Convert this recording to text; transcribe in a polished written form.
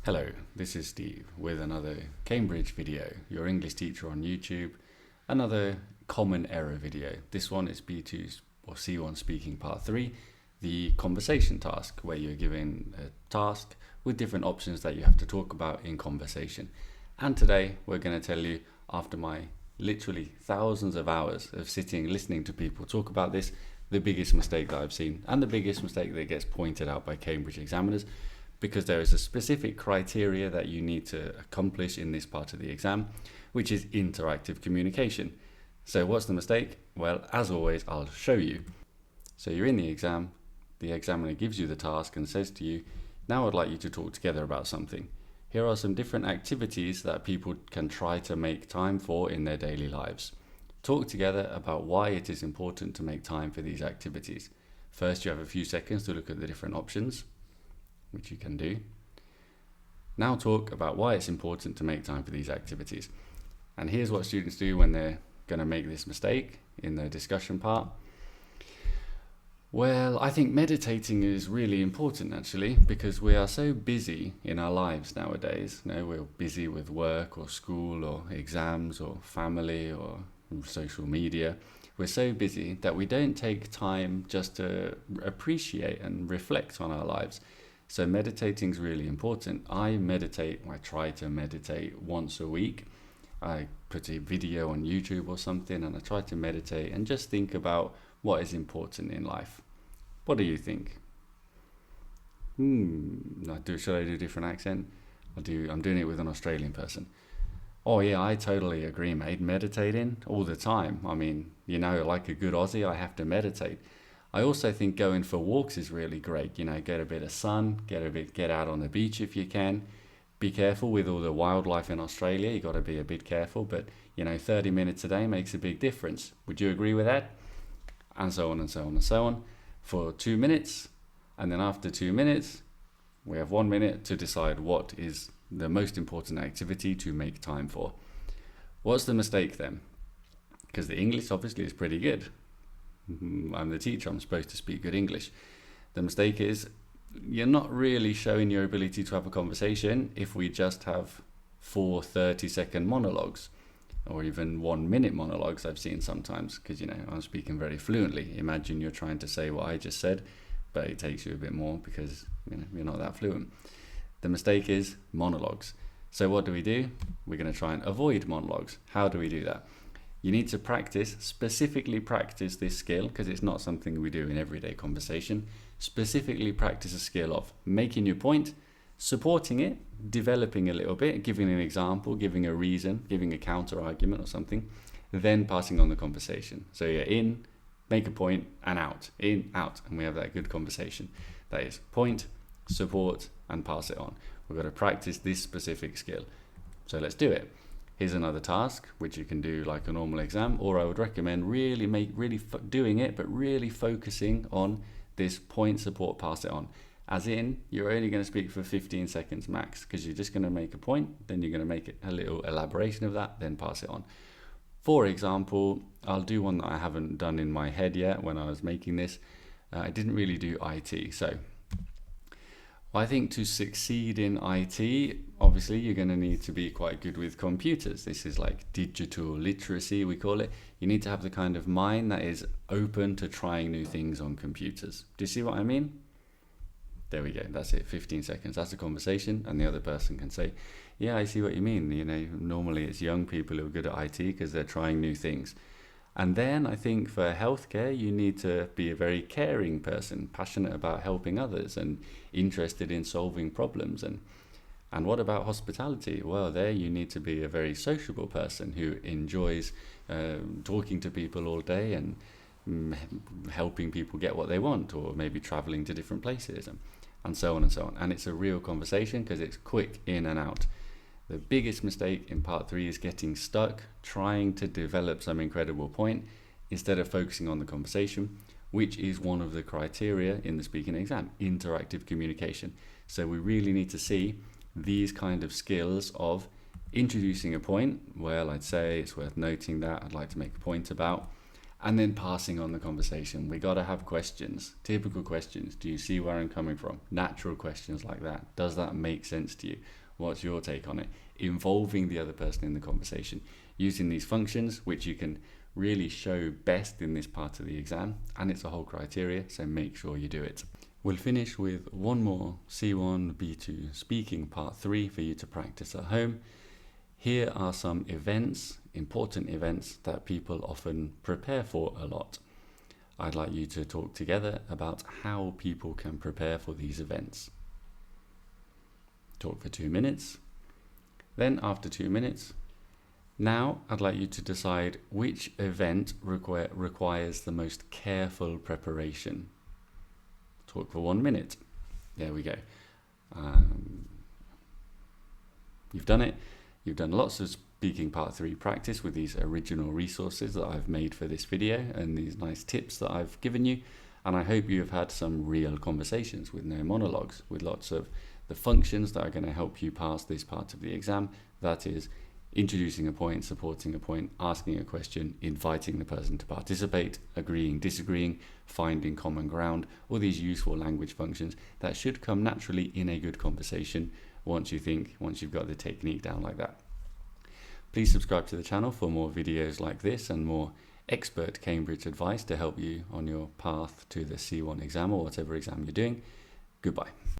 Hello, this is Steve with another Cambridge video, your English teacher on YouTube, another common error video. This one is B2-C1 speaking part 3, the conversation task, where you're given a task with different options that you have to talk about in conversation. And today we're going to tell you, after my literally thousands of hours of sitting listening to people talk about this, the biggest mistake that I've seen and the biggest mistake that gets pointed out by Cambridge examiners, because there is a specific criteria that you need to accomplish in this part of the exam, which is interactive communication. So what's the mistake? Well, as always, I'll show you. So you're in the exam, the examiner gives you the task and says to you, now I'd like you to talk together about something. Here are some different activities that people can try to make time for in their daily lives. Talk together about why it is important to make time for these activities. First, you have a few seconds to look at the different options, which you can do. Now talk about why it's important to make time for these activities. And here's what students do when they're going to make this mistake in the discussion part. Well, I think meditating is really important actually, because we are so busy in our lives nowadays. You know, we're busy with work or school or exams or family or social media. We're so busy that we don't take time just to appreciate and reflect on our lives. So meditating is really important. I try to meditate once a week. I put a video on YouTube or something and I try to meditate and just think about what is important in life. What do you think? Should I do a different accent? I'm doing it with an Australian person. Oh yeah, I totally agree, mate. Meditating all the time. I mean, like a good Aussie, I have to meditate. I also think going for walks is really great. Get a bit of sun, get out on the beach if you can. Be careful with all the wildlife in Australia. You got to be a bit careful, but 30 minutes a day makes a big difference. Would you agree with that? And so on and so on and so on for 2 minutes. And then after 2 minutes, we have 1 minute to decide what is the most important activity to make time for. What's the mistake then? Because the English obviously is pretty good. I'm the teacher, I'm supposed to speak good English. The mistake is you're not really showing your ability to have a conversation if we just have 4 30-second monologues or even 1 minute monologues I've seen sometimes, because I'm speaking very fluently. Imagine you're trying to say what I just said, but it takes you a bit more because you're not that fluent. The mistake is monologues. So what do? We're going to try and avoid monologues. How do we do that? You need to specifically practice this skill, because it's not something we do in everyday conversation. Specifically practice a skill of making your point, supporting it, developing a little bit, giving an example, giving a reason, giving a counter argument or something, then passing on the conversation. So you're in, make a point, and out. In, out, and we have that good conversation. That is point, support, and pass it on. We've got to practice this specific skill. So let's do it. Here's another task which you can do like a normal exam, or I would recommend doing it, but really focusing on this point, support, pass it on. As in, you're only going to speak for 15 seconds max, because you're just going to make a point, then you're going to make it a little elaboration of that, then pass it on. For example, I'll do one that I haven't done in my head yet when I was making this. I didn't really do IT, so I think to succeed in IT, obviously you're going to need to be quite good with computers. This is like digital literacy, we call it. You need to have the kind of mind that is open to trying new things on computers. Do you see what I mean? There we go. That's it. 15 seconds. That's a conversation, and the other person can say, yeah, I see what you mean. Normally it's young people who are good at IT because they're trying new things. And then I think for healthcare, you need to be a very caring person, passionate about helping others and interested in solving problems. And what about hospitality? Well, there you need to be a very sociable person who enjoys talking to people all day and helping people get what they want, or maybe traveling to different places and so on and so on. And it's a real conversation because it's quick in and out. The biggest mistake in part 3 is getting stuck trying to develop some incredible point instead of focusing on the conversation, which is one of the criteria in the speaking exam, interactive communication. So we really need to see these kind of skills of introducing a point. Well, I'd say it's worth noting that I'd like to make a point about, And then passing on the conversation. We got to have questions, typical questions. Do you see where I'm coming from? Natural questions like that. Does that make sense to you? What's your take on it? Involving the other person in the conversation. Using these functions, which you can really show best in this part of the exam. And it's a whole criteria, so make sure you do it. We'll finish with one more C1 B2 speaking part 3 for you to practice at home. Here are some events, important events that people often prepare for a lot. I'd like you to talk together about how people can prepare for these events. Talk for 2 minutes. Then after 2 minutes, now I'd like you to decide which event requires the most careful preparation. Talk for 1 minute. There we go. You've done it. You've done lots of speaking part 3 practice with these original resources that I've made for this video and these nice tips that I've given you. And I hope you have had some real conversations with no monologues, with lots of the functions that are going to help you pass this part of the exam. That is introducing a point, supporting a point, asking a question, inviting the person to participate, agreeing, disagreeing, finding common ground, all these useful language functions that should come naturally in a good conversation once you've got the technique down like that. Please subscribe to the channel for more videos like this and more expert Cambridge advice to help you on your path to the C1 exam or whatever exam you're doing. Goodbye.